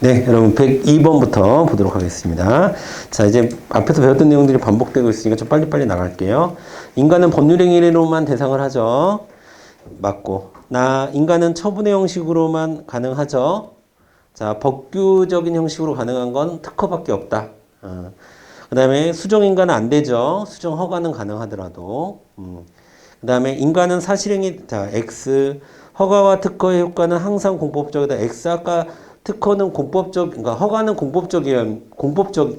네, 여러분 102번부터 보도록 하겠습니다. 자, 이제 앞에서 배웠던 내용들이 반복되고 있으니까 좀 빨리빨리 나갈게요. 인간은 법률행위로만 대상을 하죠. 맞고. 인간은 처분의 형식으로만 가능하죠. 자, 법규적인 형식으로 가능한 건 특허밖에 없다. 그 다음에 수정인간은 안 되죠. 수정 허가는 가능하더라도. 그 다음에 인간은 사실행위, 자, X, 허가와 특허의 효과는 항상 공법적이다. X, 아까 특허는 공법적, 그러니까 허가는 공법적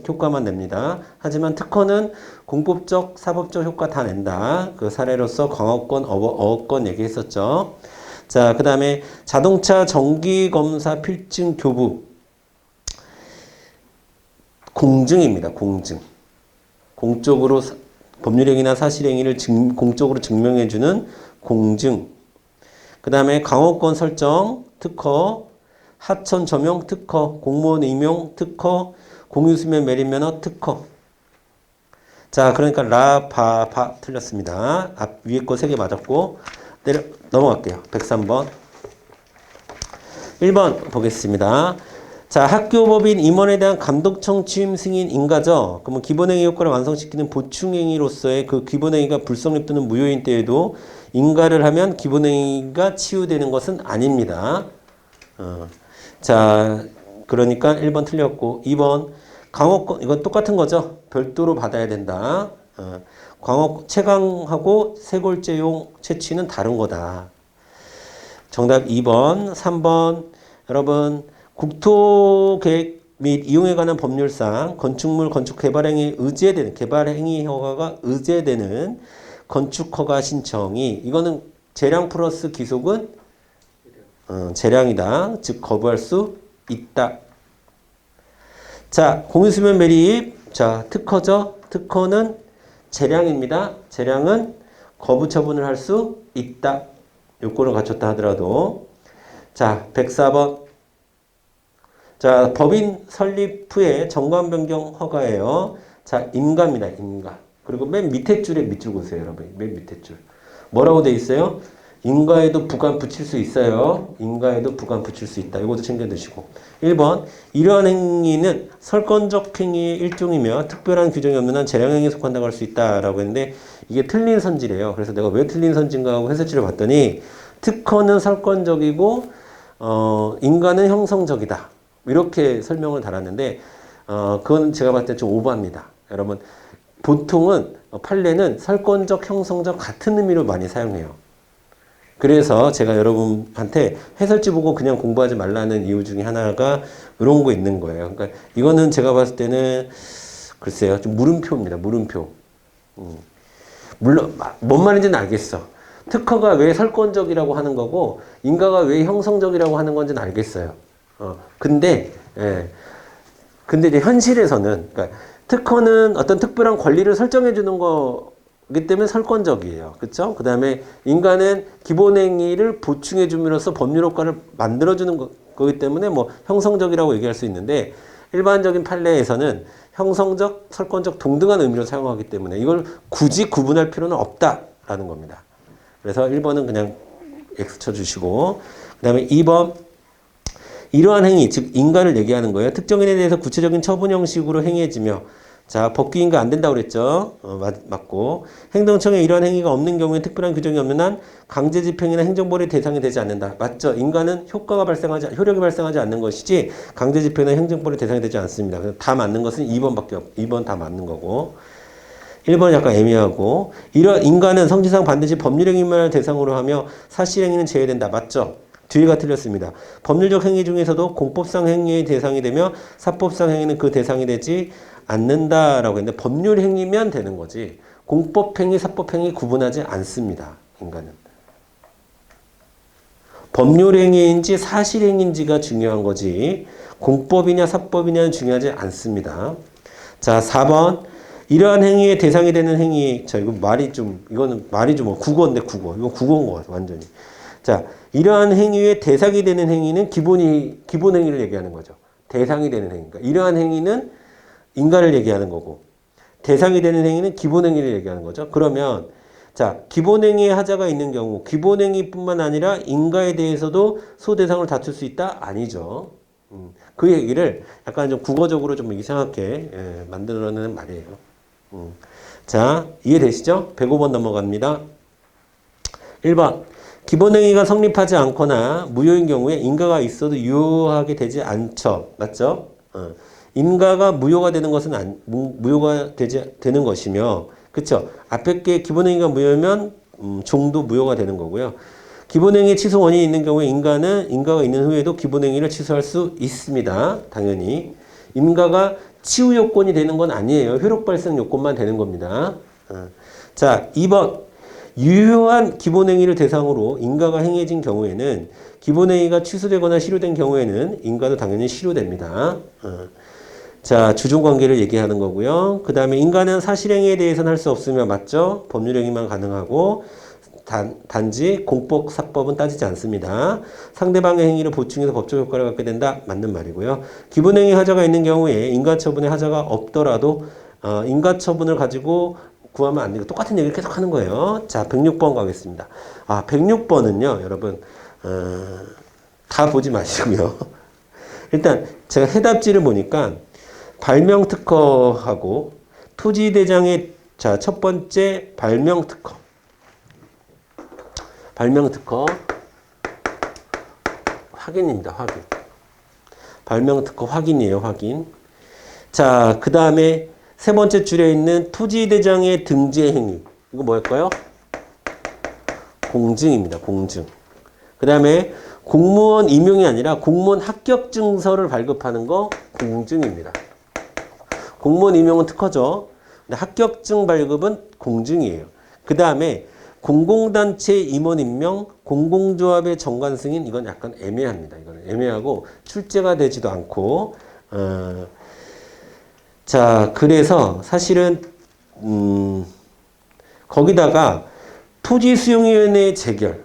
효과만 냅니다. 하지만 특허는 공법적, 사법적 효과 다 낸다. 그 사례로서 광업권, 어업권 얘기했었죠. 자, 그 다음에 자동차 정기검사 필증 교부. 공증입니다. 공증. 공적으로 법률행위나 사실행위를 공적으로 증명해주는 공증. 그 다음에 강호권 설정, 특허, 하천 점용 특허, 공무원 임용 특허, 공유수면 매립면허 특허. 자, 그러니까 바 틀렸습니다. 앞 위에 거 3개 맞았고 넘어갈게요. 103번. 1번 보겠습니다. 자, 학교법인 임원에 대한 감독청 취임 승인 인가죠. 그러면 기본행위 효과를 완성시키는 보충행위로서의 그 기본행위가 불성립 또는 무효인 때에도 인가를 하면 기본행위가 치유되는 것은 아닙니다. 자, 그러니까 1번 틀렸고 2번 강호권 이건 똑같은 거죠. 별도로 받아야 된다. 채광하고 쇄골제용 채취는 다른 거다. 정답 2번. 3번 여러분 국토계획 및 이용에 관한 법률상 건축물 건축 개발행위 의제되는 개발행위 허가가 의제되는 건축허가 신청이 이거는 재량 플러스 기속은 재량이다. 즉 거부할 수 있다. 자, 공유수면 매립. 자, 특허죠. 특허는 재량입니다. 재량은 거부 처분을 할 수 있다. 요건을 갖췄다 하더라도. 자, 104번. 자, 법인 설립 후에 정관 변경 허가예요. 자, 임가입니다. 임가. 그리고 맨 밑에 줄에 밑줄 보세요, 여러분. 맨 밑에 줄. 뭐라고 돼 있어요? 인가에도 부관 붙일 수 있어요. 인가에도 부관 붙일 수 있다. 이것도 챙겨 두시고. 1번. 이러한 행위는 설건적 행위의 일종이며 특별한 규정이 없는 한 재량행위에 속한다고 할 수 있다라고 했는데 이게 틀린 선지래요. 그래서 내가 왜 틀린 선지인가 하고 해설지를 봤더니 특허는 설건적이고 인가는 형성적이다. 이렇게 설명을 달았는데 그건 제가 봤을 때 좀 오버합니다. 여러분 보통은 판례는 설건적, 형성적 같은 의미로 많이 사용해요. 그래서 제가 여러분한테 해설지 보고 그냥 공부하지 말라는 이유 중에 하나가 이런 거 있는 거예요. 그러니까 이거는 제가 봤을 때는 글쎄요. 좀 물음표입니다. 물음표. 물론 뭔 말인지는 알겠어. 특허가 왜 설건적이라고 하는 거고 인가가 왜 형성적이라고 하는 건지는 알겠어요. 근데 이제 현실에서는 그러니까 특허는 어떤 특별한 권리를 설정해 주는 거기 때문에 설건적이에요. 그렇죠? 그다음에 인간은 기본 행위를 보충해 줌으로써 법률 효과를 만들어 주는 거기 때문에 뭐 형성적이라고 얘기할 수 있는데 일반적인 판례에서는 형성적, 설건적 동등한 의미로 사용하기 때문에 이걸 굳이 구분할 필요는 없다라는 겁니다. 그래서 1번은 그냥 X 쳐 주시고 그다음에 2번 이러한 행위, 즉 인가를 얘기하는 거예요. 특정인에 대해서 구체적인 처분 형식으로 행해지며 자, 법규인가 안 된다고 그랬죠. 맞고. 행정청에 이러한 행위가 없는 경우에 특별한 규정이 없는 한 강제 집행이나 행정벌의 대상이 되지 않는다. 맞죠? 인간은 효력이 발생하지 않는 것이지 강제 집행이나 행정벌의 대상이 되지 않습니다. 다 맞는 것은 2번 다 맞는 거고. 1번 약간 애매하고. 이러한 인간은 성질상 반드시 법률행위만을 대상으로 하며 사실행위는 제외된다. 맞죠? 뒤가 틀렸습니다. 법률적 행위 중에서도 공법상 행위의 대상이 되며 사법상 행위는 그 대상이 되지 않는다라고 했는데 법률 행위면 되는 거지. 공법 행위, 사법 행위 구분하지 않습니다. 인간은. 법률 행위인지 사실 행위인지가 중요한 거지. 공법이냐 사법이냐는 중요하지 않습니다. 자, 4번. 이러한 행위의 대상이 되는 행위. 자, 이거는 말이 좀 국어인데 국어. 이거 국어인 것 같아, 완전히. 자, 이러한 행위의 대상이 되는 행위는 기본 행위를 얘기하는 거죠. 대상이 되는 행위니까. 이러한 행위는 인간을 얘기하는 거고, 대상이 되는 행위는 기본 행위를 얘기하는 거죠. 그러면, 자, 기본 행위의 하자가 있는 경우, 기본 행위뿐만 아니라 인가에 대해서도 소대상을 다툴 수 있다? 아니죠. 그 얘기를 약간 좀 국어적으로 좀 이상하게 만들어내는 말이에요. 자, 이해되시죠? 105번 넘어갑니다. 1번. 기본행위가 성립하지 않거나 무효인 경우에 인가가 있어도 유효하게 되지 않죠. 맞죠? 인가가 무효가 되는 것은 무효가 되는 것이며, 그쵸? 앞에 게 기본행위가 무효면 종도 무효가 되는 거고요. 기본행위 취소 원인이 있는 경우에 인가가 있는 후에도 기본행위를 취소할 수 있습니다. 당연히. 인가가 치유 요건이 되는 건 아니에요. 효력 발생 요건만 되는 겁니다. 자, 2번. 유효한 기본행위를 대상으로 인가가 행해진 경우에는 기본행위가 취소되거나 실효된 경우에는 인가도 당연히 실효됩니다. 자, 주종관계를 얘기하는 거고요. 그 다음에 인가는 사실행위에 대해서는 할 수 없으며 맞죠? 법률행위만 가능하고 단지 공법, 사법은 따지지 않습니다. 상대방의 행위를 보충해서 법적 효과를 갖게 된다. 맞는 말이고요. 기본행위 하자가 있는 경우에 인가처분의 하자가 없더라도 인가처분을 가지고 구하면 안 되고 똑같은 얘기를 계속 하는 거예요. 자, 106번 가겠습니다. 106번은요, 여러분, 다 보지 마시고요. 일단 제가 해답지를 보니까 발명특허하고 토지대장의 자, 첫 번째 발명특허. 확인입니다. 확인. 발명특허 확인이에요. 확인. 자, 그 다음에 세 번째 줄에 있는 토지대장의 등재행위. 이거 뭐일까요? 공증입니다. 공증. 그 다음에 공무원 임용이 아니라 공무원 합격증서를 발급하는 거 공증입니다. 공무원 임용은 특허죠. 근데 합격증 발급은 공증이에요. 그 다음에 공공단체 임원 임명, 공공조합의 정관 승인 이건 약간 애매합니다. 이건 애매하고 출제가 되지도 않고 자, 그래서 사실은 거기다가 토지수용위원회 재결,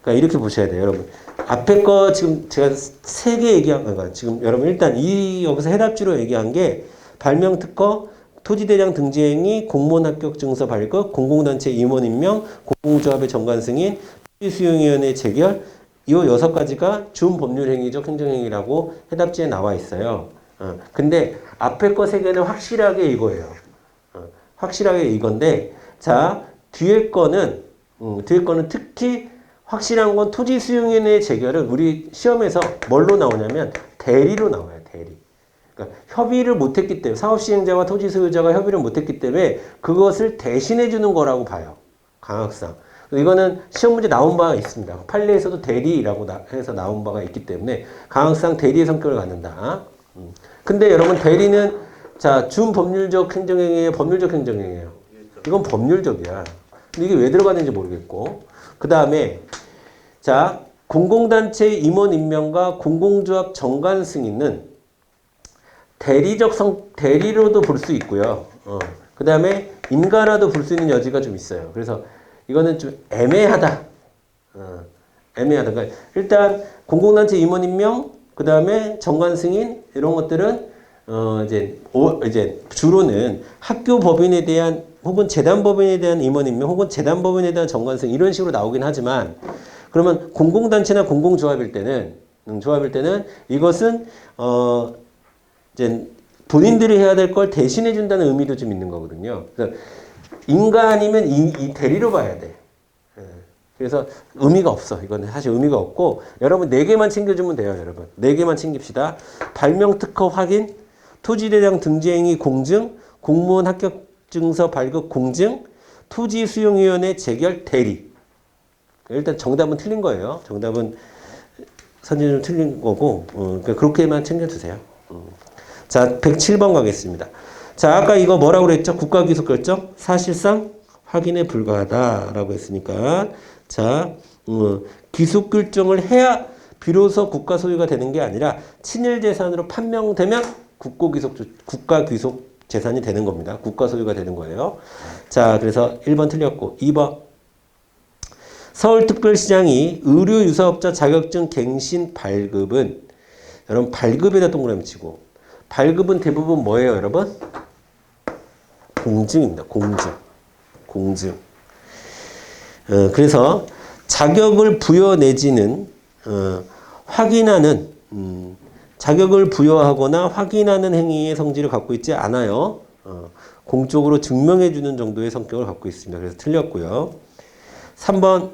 그러니까 이렇게 보셔야 돼요, 여러분. 앞에 거 지금 제가 세 개 얘기한 거가 지금 여러분 일단 여기서 해답지로 얘기한 게 발명특허, 토지대장 등재행위, 공무원 합격증서 발급, 공공단체 임원 임명, 공공조합의 정관 승인, 토지수용위원회 재결. 이 6가지가 준법률행위적 행정행위라고 해답지에 나와 있어요. 근데 앞에 거 3개는 확실하게 이거예요. 확실하게 이건데, 자, 뒤에 거는 특히 확실한 건 토지수용위원회 재결은 우리 시험에서 뭘로 나오냐면 대리로 나와요, 대리. 그러니까 협의를 못했기 때문에, 사업시행자와 토지소유자가 협의를 못했기 때문에 그것을 대신해 주는 거라고 봐요. 강학상. 이거는 시험 문제 나온 바가 있습니다. 판례에서도 대리라고 해서 나온 바가 있기 때문에 강학상 대리의 성격을 갖는다. 근데 여러분 대리는 자 준법률적 행정행위예요, 법률적 행정행위예요. 이건 법률적이야. 근데 이게 왜 들어가는지 모르겠고. 그 다음에 자 공공단체 임원 임명과 공공조합 정관 승인은 대리로도 볼 수 있고요. 그 다음에 인가라도 볼 수 있는 여지가 좀 있어요. 그래서 이거는 좀 애매하다. 애매하다. 그러니까 일단 공공단체 임원 임명, 그 다음에 정관 승인 이런 것들은 이제 주로는 학교 법인에 대한 혹은 재단 법인에 대한 임원 임명, 혹은 재단 법인에 대한 정관 승인 이런 식으로 나오긴 하지만 그러면 공공단체나 공공조합일 때는 이것은 이제 본인들이 해야 될 걸 대신해 준다는 의미도 좀 있는 거거든요. 그래서 인가 아니면 이 대리로 봐야 돼. 그래서 의미가 없어. 이거는 사실 의미가 없고 여러분 4개만 챙겨주면 돼요. 여러분 4개만 챙깁시다. 발명특허 확인, 토지대장 등재행위 공증, 공무원 합격증서 발급 공증, 토지수용위원회 재결 대리. 일단 정답은 틀린 거예요. 정답은 선진은 틀린 거고 그러니까 그렇게만 챙겨주세요. 자 107번 가겠습니다. 자, 아까 이거 뭐라고 그랬죠? 국가기속결정? 사실상 확인에 불과하다라고 했으니까. 자, 기속결정을 해야 비로소 국가 소유가 되는 게 아니라 친일재산으로 판명되면 국가귀속 재산이 되는 겁니다. 국가 소유가 되는 거예요. 자, 그래서 1번 틀렸고, 2번. 서울특별시장이 의료유사업자 자격증 갱신 발급은, 여러분, 발급에다 동그라미 치고, 발급은 대부분 뭐예요, 여러분? 공증입니다. 공증. 그래서 자격을 부여 내지는 확인하는 자격을 부여하거나 확인하는 행위의 성질을 갖고 있지 않아요. 공적으로 증명해 주는 정도의 성격을 갖고 있습니다. 그래서 틀렸고요. 3번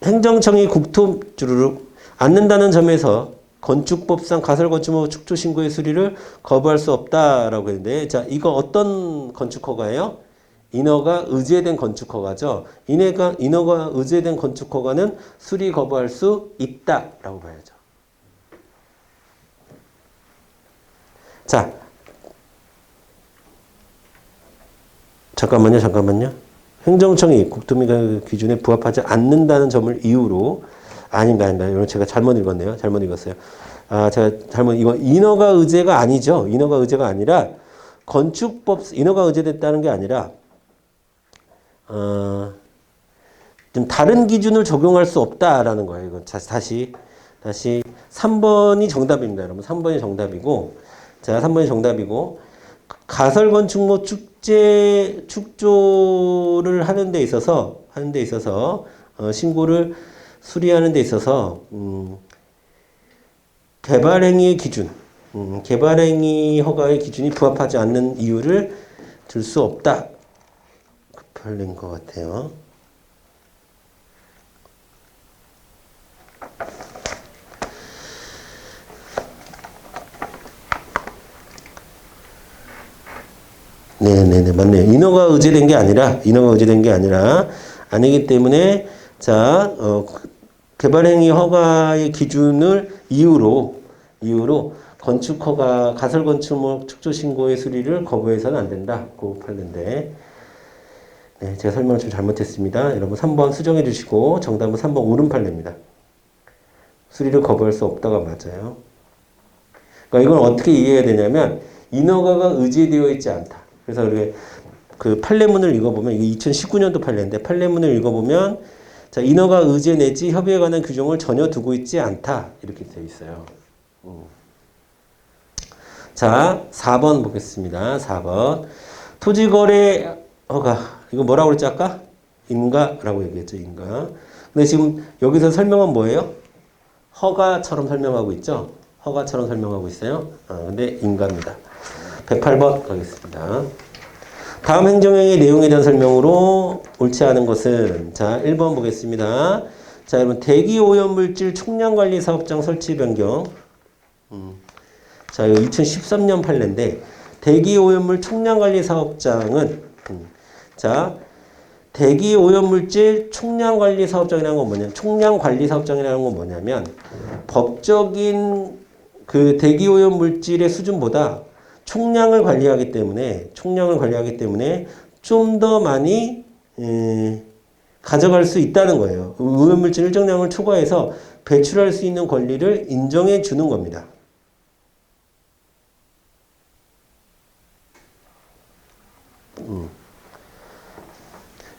행정청이 국토주르륵 않는다는 점에서 건축법상 가설건축물 축조 신고의 수리를 거부할 수 없다라고 했는데, 자, 이거 어떤 건축허가예요? 인허가 의제된 건축허가죠. 인허가 의제된 건축허가는 수리 거부할 수 있다라고 봐야죠. 자, 잠깐만요. 행정청이 국토민가 기준에 부합하지 않는다는 점을 이유로 아닙니다. 이건 제가 잘못 읽었네요. 잘못 읽었어요. 이거 인허가 의제가 아니죠. 인허가 의제가 아니라 인허가 의제됐다는 게 아니라 좀 다른 기준을 적용할 수 없다라는 거예요. 이거 다시 3번이 정답입니다. 여러분 3번이 정답이고, 자 3번이 정답이고, 가설건축물 축조를 하는 데 있어서 신고를 수리하는 데 있어서 개발행위의 기준, 개발행위 허가의 기준이 부합하지 않는 이유를 들 수 없다. 급할린 것 같아요. 네네네, 맞네요. 인허가 의제된 게 아니라, 아니기 때문에, 자, 개발행위 허가의 기준을 이유로 가설건축물 축조 신고의 수리를 거부해서는 안 된다. 고 팔는데, 네, 제가 설명을 좀 잘못했습니다. 여러분 3번 수정해 주시고, 정답은 3번 옳은 판례입니다. 수리를 거부할 수 없다가 맞아요. 그러니까 이건 어떻게 이해해야 되냐면, 인허가가 의제되어 있지 않다. 그래서 우리 그 판례문을 읽어보면, 이게 2019년도 판례인데, 판례문을 읽어보면, 자, 인허가 의제 내지 협의에 관한 규정을 전혀 두고 있지 않다. 이렇게 되어 있어요. 자, 4번 보겠습니다. 4번. 토지거래 허가. 이거 뭐라고 그랬지, 아까? 인가라고 얘기했죠, 인가. 근데 지금 여기서 설명은 뭐예요? 허가처럼 설명하고 있죠? 허가처럼 설명하고 있어요. 근데 인가입니다. 108번 가겠습니다. 다음 행정행위 내용에 대한 설명으로 옳지 않은 것은, 자, 1번 보겠습니다. 자, 여러분, 대기오염물질 총량관리사업장 설치 변경. 자, 이거 2013년 판례인데, 대기오염물 총량관리사업장은, 자, 대기오염물질 총량관리사업장이라는 건 뭐냐면, 총량관리사업장이라는 건 뭐냐면, 법적인 그 대기오염물질의 수준보다 총량을 관리하기 때문에 좀 더 많이 가져갈 수 있다는 거예요. 오염물질 일정량을 초과해서 배출할 수 있는 권리를 인정해 주는 겁니다.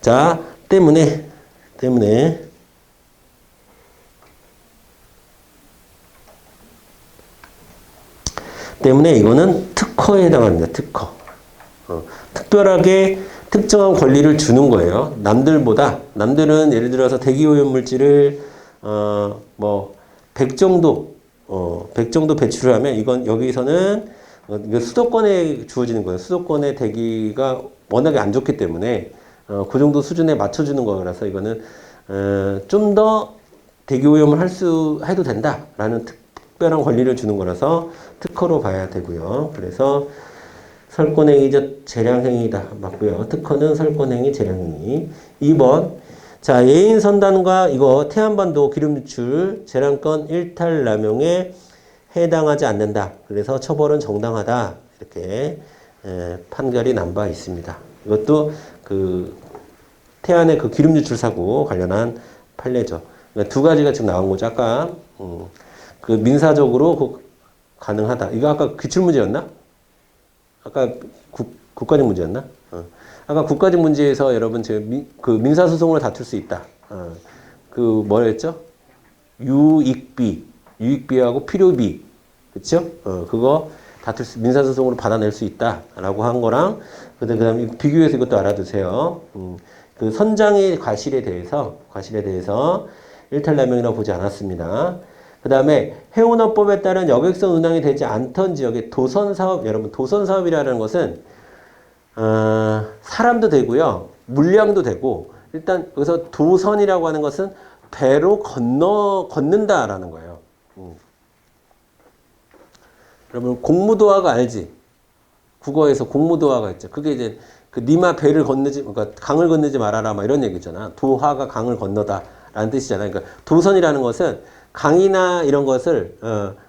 자, 때문에 이거는 특허에 해당합니다. 특허. 특별하게 특정한 권리를 주는 거예요. 남들은 예를 들어서 대기오염물질을 100 정도 배출을 하면, 이건 여기서는 이거 수도권에 주어지는 거예요. 수도권의 대기가 워낙에 안 좋기 때문에 그 정도 수준에 맞춰주는 거라서, 이거는 좀 더 대기오염을 해도 된다라는 특별한 권리를 주는 거라서 특허로 봐야 되고요. 그래서 설권행위적 재량행위다. 맞고요. 특허는 설권행위, 재량행위. 2번. 자, 예인선단과 이거 태안반도 기름 유출 재량권 일탈 남용에 해당하지 않는다. 그래서 처벌은 정당하다. 이렇게 판결이 난 바 있습니다. 이것도 그 태안의 그 기름 유출 사고 관련한 판례죠. 그러니까 두 가지가 지금 나온 거죠. 아까 그 민사적으로 가능하다. 이거 아까 기출문제였나? 아까 국가적 문제였나? 아까 국가적 문제에서 여러분 그 민사소송을 다툴 수 있다. 그 뭐였죠? 유익비하고 필요비, 그렇죠? 그거 민사소송으로 받아낼 수 있다라고 한 거랑, 그다음에 비교해서 이것도 알아두세요. 그 선장의 과실에 대해서 일탈남용이라고 보지 않았습니다. 그 다음에 해운업법에 따른 여객선 운항이 되지 않던 지역의 도선사업, 여러분 도선사업이라는 것은 사람도 되고요. 물량도 되고 일단 여기서 도선이라고 하는 것은 배로 걷는다라는 거예요. 여러분 공무도화가 알지? 국어에서 공무도화가 있죠. 그게 이제 그 니마 배를 건너지, 그러니까 강을 건너지 말아라, 막 이런 얘기잖아. 도화가 강을 건너다라는 뜻이잖아요. 그러니까 도선이라는 것은 강이나 이런 것을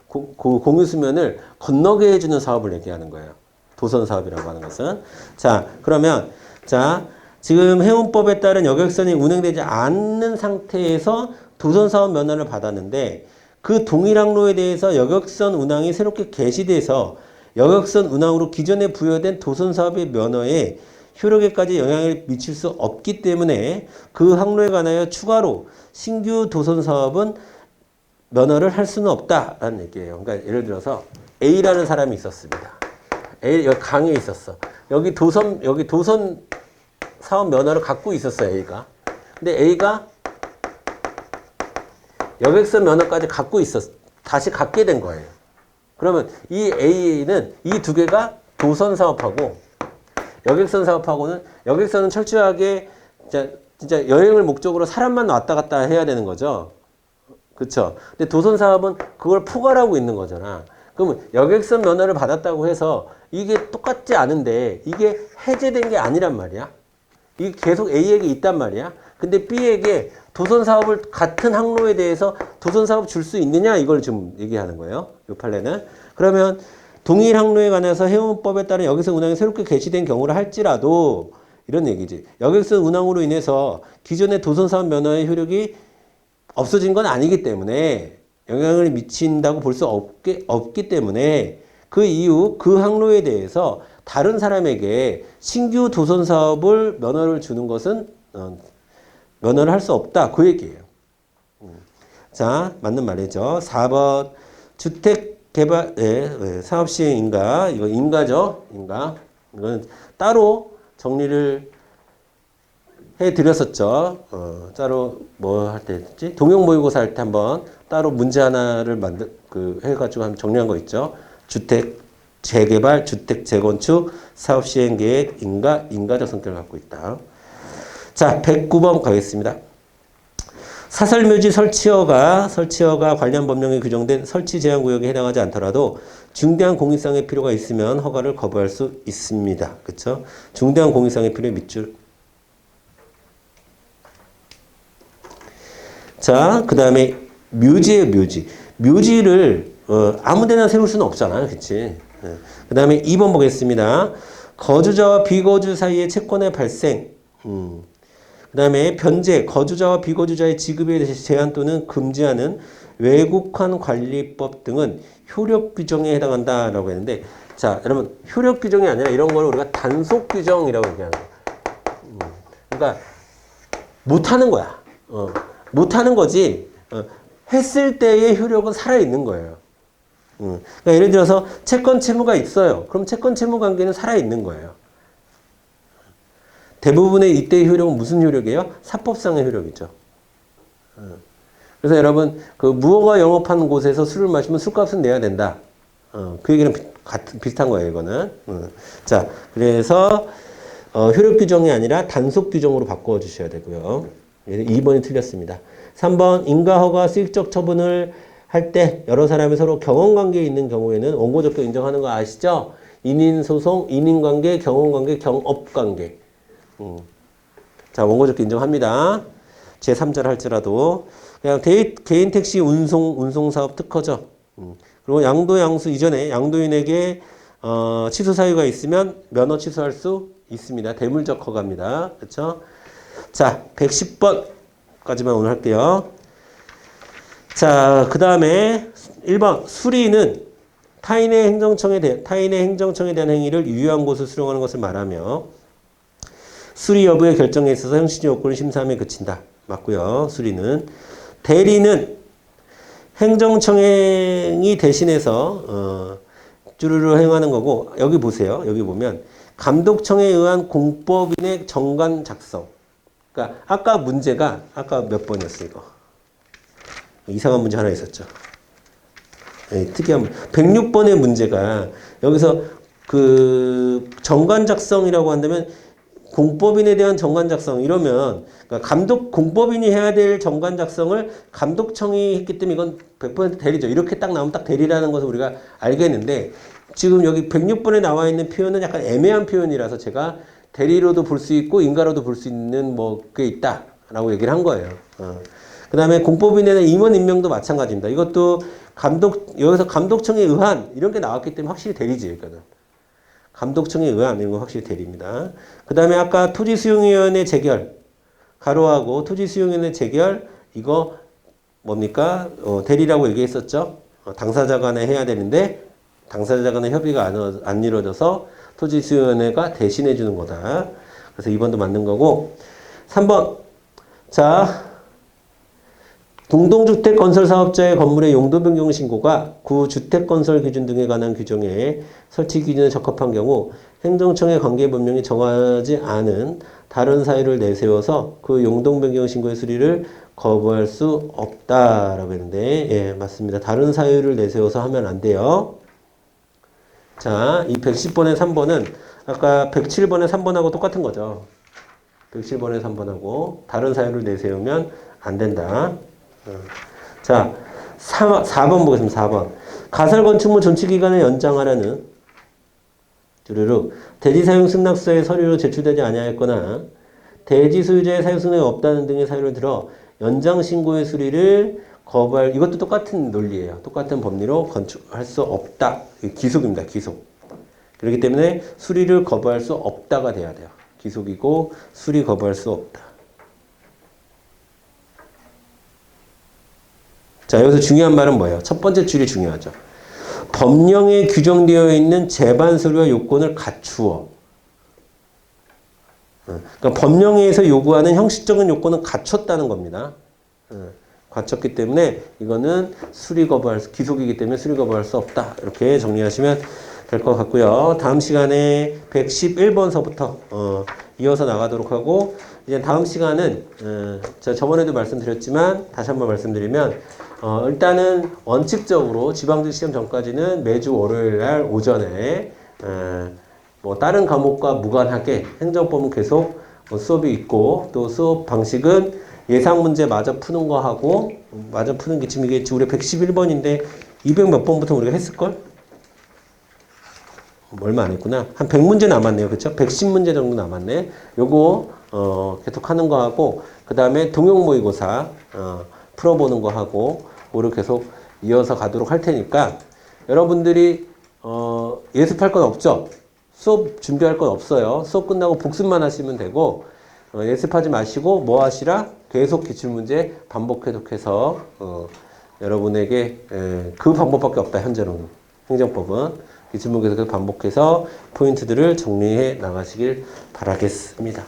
공유수면을 건너게 해주는 사업을 얘기하는 거예요. 도선 사업이라고 하는 것은. 자, 그러면 자 지금 해운법에 따른 여객선이 운행되지 않는 상태에서 도선 사업 면허를 받았는데 그 동일 항로에 대해서 여객선 운항이 새롭게 개시돼서 여객선 운항으로 기존에 부여된 도선 사업의 면허에 효력에까지 영향을 미칠 수 없기 때문에 그 항로에 관하여 추가로 신규 도선 사업은 면허를 할 수는 없다라는 얘기예요. 그러니까 예를 들어서 A라는 사람이 있었습니다. A 여기 강에 있었어. 여기 도선 사업 면허를 갖고 있었어요, A가. 근데 A가 여객선 면허까지 갖고 다시 갖게 된 거예요. 그러면 이 A는 이 두 개가 도선 사업하고 여객선 사업하고는 여객선은 철저하게 진짜 여행을 목적으로 사람만 왔다 갔다 해야 되는 거죠. 그렇죠? 근데 도선 사업은 그걸 포괄하고 있는 거잖아. 그러면 여객선 면허를 받았다고 해서 이게 똑같지 않은데 이게 해제된 게 아니란 말이야. 이게 계속 A에게 있단 말이야. 근데 B에게 도선 사업을 같은 항로에 대해서 도선 사업 줄 수 있느냐 이걸 지금 얘기하는 거예요. 이 판례는. 그러면 동일 항로에 관해서 해운법에 따른 여객선 운항이 새롭게 개시된 경우를 할지라도 이런 얘기지. 여객선 운항으로 인해서 기존의 도선 사업 면허의 효력이 없어진 건 아니기 때문에 영향을 미친다고 볼 수 없기 때문에 그 이후 그 항로에 대해서 다른 사람에게 신규 도선 사업을 면허를 주는 것은 면허를 할 수 없다. 그 얘기예요. 자, 맞는 말이죠. 4번 주택개발 사업시행 인가. 이거 인가죠. 인가. 이건 따로 정리를 해드렸었죠. 따로 뭐 할 때 했지? 동형 모의고사 할 때 한번 따로 문제 하나를 해가지고 한번 정리한 거 있죠. 주택 재개발, 주택 재건축, 사업 시행 계획, 인가적 성격을 갖고 있다. 자, 109번 가겠습니다. 사설묘지 설치허가 관련 법령에 규정된 설치 제한 구역에 해당하지 않더라도 중대한 공익상의 필요가 있으면 허가를 거부할 수 있습니다. 그렇죠? 중대한 공익상의 필요에 밑줄. 자, 그 다음에 묘지예요, 묘지. 묘지를 아무 데나 세울 수는 없잖아요. 그치? 그 다음에 2번 보겠습니다. 거주자와 비거주 사이의 채권의 발생. 그 다음에 변제, 거주자와 비거주자의 지급에 대해 제한 또는 금지하는 외국환 관리법 등은 효력 규정에 해당한다라고 했는데, 자, 여러분, 효력 규정이 아니라 이런 걸 우리가 단속 규정이라고 얘기하는 거예요. 그러니까, 못하는 거야. 못하는 거지, 했을 때의 효력은 살아있는 거예요. 그러니까 예를 들어서 채권 채무가 있어요. 그럼 채권 채무 관계는 살아있는 거예요. 대부분의 이때의 효력은 무슨 효력이에요? 사법상의 효력이죠. 그래서 여러분, 그 무허가 영업하는 곳에서 술을 마시면 술값은 내야 된다. 그 얘기는 비슷한 거예요, 이거는. 자, 그래서 효력 규정이 아니라 단속 규정으로 바꿔 주셔야 되고요. 2번이 틀렸습니다. 3번 인가허가 수익적 처분을 할 때 여러 사람이 서로 경험관계에 있는 경우에는 원고적격 인정하는 거 아시죠? 인인소송, 인인관계, 경험관계, 경업관계. 자, 원고적격 인정합니다. 제3자를 할지라도. 그냥 개인 택시 운송사업 특허죠. 그리고 양도 양수 이전에 양도인에게 취소 사유가 있으면 면허 취소할 수 있습니다. 대물적 허가입니다. 그렇죠? 자, 110번까지만 오늘 할게요. 자, 그 다음에 1번 수리는 타인의 행정청에 대한 행위를 유효한 곳을 수령하는 것을 말하며 수리 여부의 결정에 있어서 형식적 요건을 심사함에 그친다. 맞고요. 수리는. 대리는 행정청행이 대신해서 주르르 행하는 거고, 여기 보세요. 여기 보면 감독청에 의한 공법인의 정관 작성. 그러니까 아까 몇 번이었어 이거? 이상한 문제 하나 있었죠. 예, 특이한 106번의 문제가 여기서 그 정관 작성이라고 한다면 공법인에 대한 정관 작성 이러면 그러니까 공법인이 해야 될 정관 작성을 감독청이 했기 때문에 이건 100% 대리죠. 이렇게 딱 나오면 딱 대리라는 것을 우리가 알겠는데 지금 여기 106번에 나와 있는 표현은 약간 애매한 표현이라서 제가 대리로도 볼 수 있고 인가로도 볼 수 있는 뭐 그게 있다라고 얘기를 한 거예요. 그 다음에 공법인에 대한 임원 임명도 마찬가지입니다. 이것도 여기서 감독청에 의한 이런 게 나왔기 때문에 확실히 대리지, 이거는. 감독청에 의한 이런 거 확실히 대리입니다. 그 다음에 아까 토지수용위원회 재결, 가로하고 토지수용위원회 재결, 이거 뭡니까? 대리라고 얘기했었죠? 당사자 간에 해야 되는데, 당사자 간의 협의가 안 이루어져서 토지수용위원회가 대신해 주는 거다. 그래서 2번도 맞는 거고, 3번. 자, 공동주택 건설 사업자의 건물의 용도 변경 신고가 구 주택건설 기준 등에 관한 규정에 설치 기준에 적합한 경우 행정청의 관계 법령이 정하지 않은 다른 사유를 내세워서 그 용도 변경 신고의 수리를 거부할 수 없다라고 했는데, 예, 맞습니다. 다른 사유를 내세워서 하면 안 돼요. 자, 이 110번의 3번은 아까 107번의 3번하고 똑같은 거죠. 107번의 3번하고 다른 사유를 내세우면 안 된다. 자, 4번 보겠습니다. 4번. 가설건축물 존치기간을 연장하라는 주르륵 대지 사용 승낙서에 서류로 제출되지 아니하였거나 대지 소유자의 사용 승낙이 없다는 등의 사유를 들어 연장 신고의 수리를 거부할, 이것도 똑같은 논리예요. 똑같은 법리로 건축할 수 없다. 기속입니다. 기속. 그렇기 때문에 수리를 거부할 수 없다가 돼야 돼요. 기속이고 수리 거부할 수 없다. 자, 여기서 중요한 말은 뭐예요? 첫 번째 줄이 중요하죠. 법령에 규정되어 있는 재반 서류와 요건을 갖추어. 그러니까 법령에서 요구하는 형식적인 요건은 갖췄다는 겁니다. 갖췄기 때문에 이거는 수리 거부할 수, 기속이기 때문에 수리 거부할 수 없다. 이렇게 정리하시면 될 것 같고요. 다음 시간에 111번서부터 이어서 나가도록 하고, 이제 다음 시간은 제가 저번에도 말씀드렸지만 다시 한번 말씀드리면 일단은 원칙적으로 지방직 시험 전까지는 매주 월요일 날 오전에 뭐 다른 과목과 무관하게 행정법은 계속 수업이 있고, 또 수업 방식은 예상 문제 마저 푸는 거 하고, 마저 푸는 게 지금 이게 우리 111번인데 200 몇 번부터 우리가 했을걸? 얼마 안 했구나. 한 100문제 남았네요. 그쵸? 110문제 정도 남았네. 요거 계속 하는 거 하고, 그 다음에 동형 모의고사 풀어보는 거 하고, 그거를 계속 이어서 가도록 할 테니까 여러분들이 예습할 건 없죠? 수업 준비할 건 없어요. 수업 끝나고 복습만 하시면 되고, 예습하지 마시고 뭐 하시라? 계속 기출문제 반복 해석해서 여러분에게 그 방법밖에 없다. 현재로는. 행정법은. 기출문제 계속 반복해서 포인트들을 정리해 나가시길 바라겠습니다.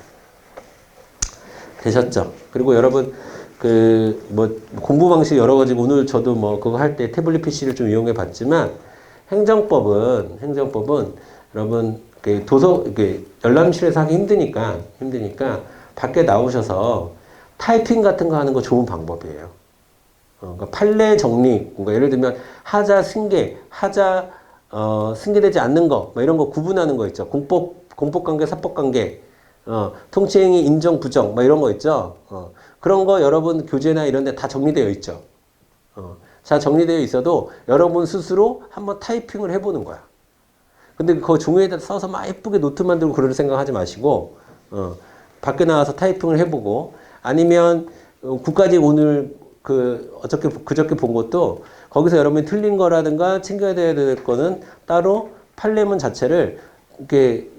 되셨죠? 그리고 여러분 뭐 공부 방식 여러 가지, 오늘 저도 뭐 그거 할 때 태블릿 PC를 좀 이용해 봤지만 행정법은 여러분 열람실에서 하기 힘드니까 밖에 나오셔서 타이핑 같은 거 하는 거 좋은 방법이에요. 그러니까 판례 정리, 그러니까 예를 들면 하자 승계, 하자 승계되지 않는 거, 뭐 이런 거 구분하는 거 있죠. 공법관계, 사법관계, 통치행위 인정, 부정, 뭐 이런 거 있죠. 그런 거 여러분 교재나 이런 데 다 정리되어 있죠. 다 정리되어 있어도 여러분 스스로 한번 타이핑을 해보는 거야. 근데 그 종이에다 써서 막 예쁘게 노트 만들고 그럴 생각 하지 마시고, 밖에 나와서 타이핑을 해보고, 아니면 국가직 오늘 그저께 본 것도 거기서 여러분이 틀린 거라든가 챙겨야 될 거는 따로 판례문 자체를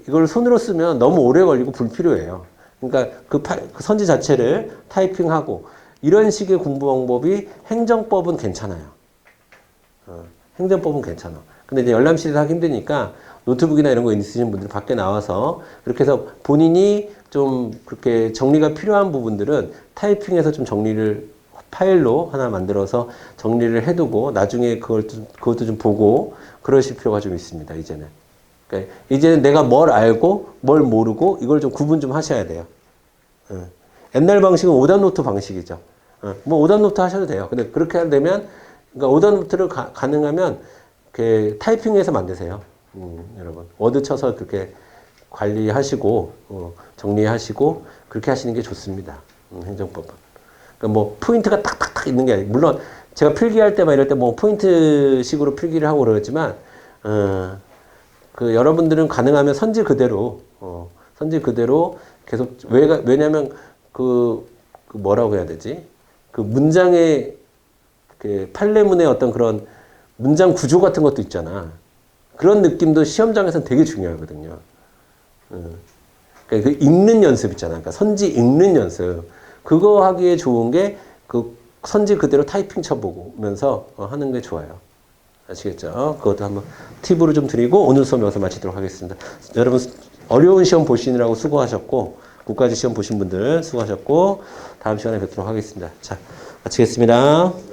이걸 손으로 쓰면 너무 오래 걸리고 불필요해요. 그러니까 그 선지 자체를 타이핑하고 이런 식의 공부 방법이 행정법은 괜찮아요. 행정법은 괜찮아. 근데 이제 열람실에서 하기 힘드니까 노트북이나 이런 거 있으신 분들 밖에 나와서 그렇게 해서 본인이 좀 그렇게 정리가 필요한 부분들은 타이핑해서 좀 정리를 파일로 하나 만들어서 정리를 해두고 나중에 그것도 좀 보고 그러실 필요가 좀 있습니다. 이제는. 그러니까 이제는 내가 뭘 알고 뭘 모르고 이걸 좀 구분 좀 하셔야 돼요. 옛날 방식은 오답 노트 방식이죠. 뭐 오답 노트 하셔도 돼요. 근데 그렇게 되면 그러니까 오더노트를 가능하면 그 타이핑해서 만드세요. 여러분. 워드 쳐서 그렇게 관리하시고, 정리하시고, 그렇게 하시는 게 좋습니다. 행정법은. 그러니까 뭐, 포인트가 탁탁탁 있는 게 아니고, 물론, 제가 필기할 때 막 이럴 때 뭐, 포인트식으로 필기를 하고 그러지만, 그, 여러분들은 가능하면 선지 그대로, 선지 그대로 계속, 왜냐면, 그 뭐라고 해야 되지? 그 문장의, 그 판례문의 어떤 그런 문장 구조 같은 것도 있잖아. 그런 느낌도 시험장에서는 되게 중요하거든요. 그러니까 그 읽는 연습 있잖아. 그러니까 선지 읽는 연습. 그거 하기에 좋은 게 그 선지 그대로 타이핑 쳐보면서 하는 게 좋아요. 아시겠죠? 그것도 한번 팁으로 좀 드리고 오늘 수업 여기서 마치도록 하겠습니다. 여러분 어려운 시험 보시느라고 수고하셨고 국가직 시험 보신 분들 수고하셨고 다음 시간에 뵙도록 하겠습니다. 자, 마치겠습니다.